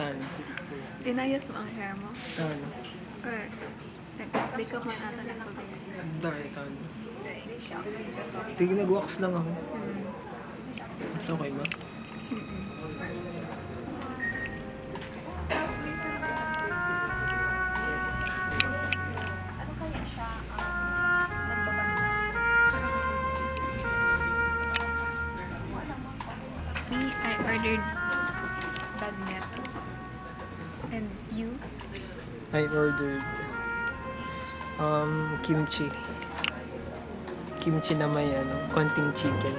Tan. Inayos mo ang hair mo? Tan. Or, nag-makeup mo ata lang pag Dahil Tan. Tigil nag-wax lang ako. Mas okay ba? Me, I ordered bagnet. And you? I ordered kimchi. Kimchi na may konting chicken.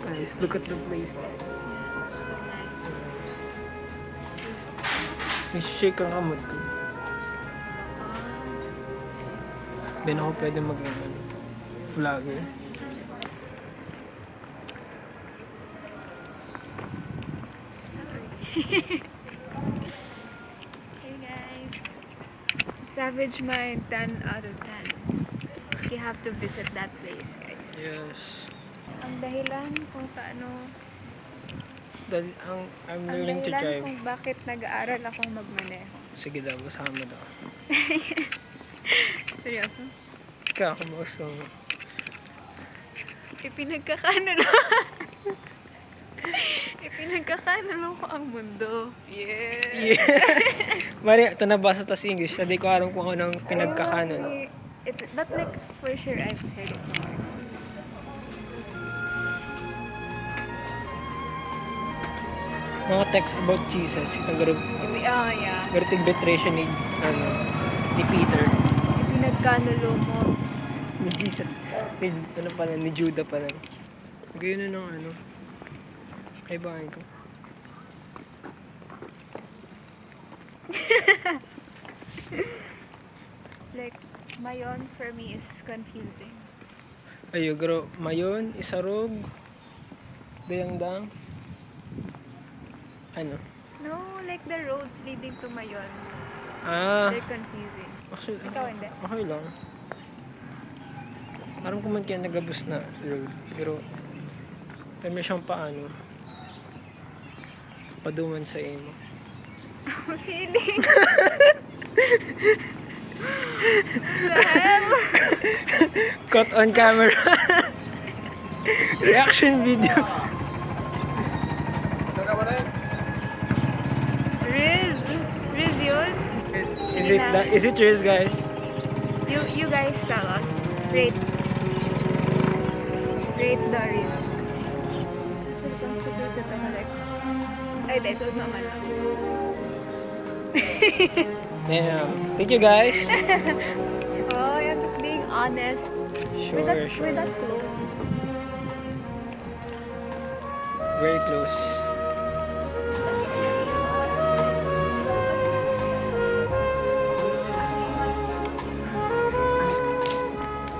Guys, look at the place. May shake ang kamot ko. Then ako pwede vlogger. Hey guys. Savage Mind 10 out of 10. You have to visit that place, guys. Yes. Ang dahilan kung paano... I'm Ang learning to dahilan drive. kung bakit nag-aaral akong magmaneho. Sige daw, basama daw. Seryoso? Ikaw, kung gusto mo. Ipinagkakanulo. Ipinagkakanulo ko ang mundo. Yeah. Mari, ito nabasa tas English. Hindi ko alam kung anong pinagkakanon. But like, for sure, I've heard it somewhere. Mga text about Jesus. Itong group. Oh, yeah. Garating betray siya ni Peter. Ipinagkanulo mo. Ni Jesus. Ni Judah pala. Gayun na ay bahay ko. Like, mayon for me is confusing. Ayo, garo. Mayon, isarog. Dayang-dang. Ano? No, like the roads leading to Mayon. Ah. They're confusing. Actually, Ikaw hindi. okay lang. Parang kuman kaya nagabus na road. Pero, may siyang paduman sa imo. Feeling. The hell? Caught on camera. Reaction video. Riz yun? Is it Riz, guys? You guys tell us. Rate the Riz. Ay, desod naman lang. Damn. Thank you, guys. Oh, I'm just being honest. Sure. We're that close. Very close.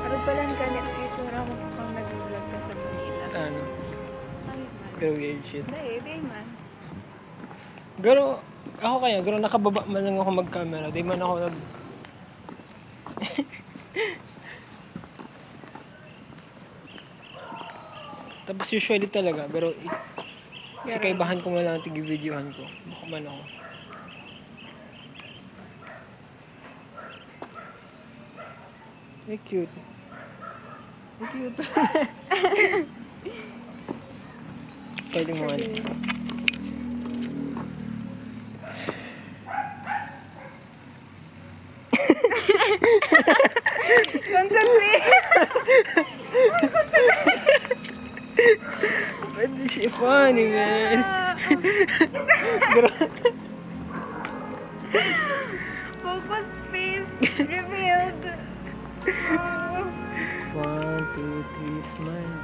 Parang palang ganit ito raw kung nag-vlog ka sa Manila. Pero weird shit. Hindi man. Pero, ako pero nakababa man lang ako mag-camera. Di man ako Tapos usually talaga, pero kasi kaibahan ko man lang tigi-videohan ko. Baka man ako. Ay, cute. Ay, cute. Pwede mo Concentrate! But she funny, man. Focused face revealed. 1, 2, 3, smile.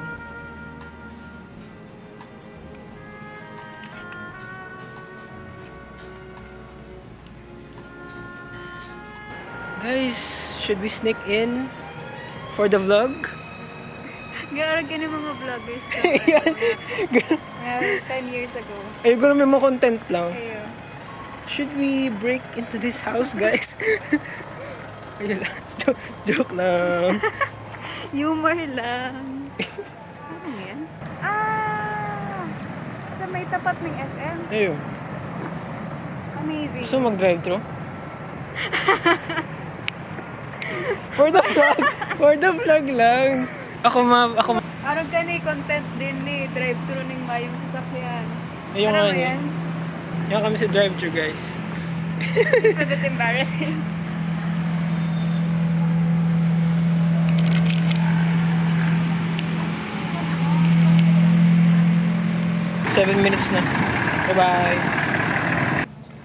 Guys, should we sneak in for the vlog? Gano'n ka ng mga vloggers ka. 10 years ago. Ayun ko naman mga content lang. Ayun. Should we break into this house, guys? Ayun lang. Joke lang. Humor lang. Ano yan? tapat ng SM. Ayun. Amazing. Gusto mo mag-drive-thru? For the vlog. For the vlog lang. Ako Araw ka ni content din ni drive-thru ng mayong sasakyan. Ayun Para nga mo ni. yan? Yan kami sa drive-thru, guys. So that embarrassing. Seven minutes na. Bye-bye.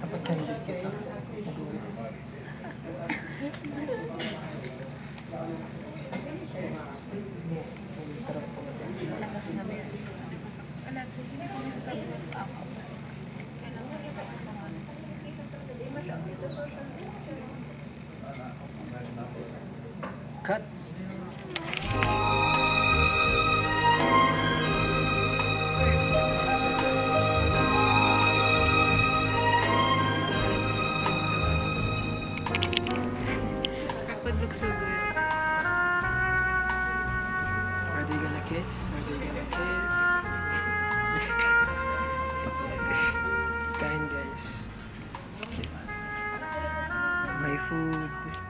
Kapag ka dito. Cut. That would look so good. Are they gonna kiss? Are they gonna kiss? Kain, guys. My food.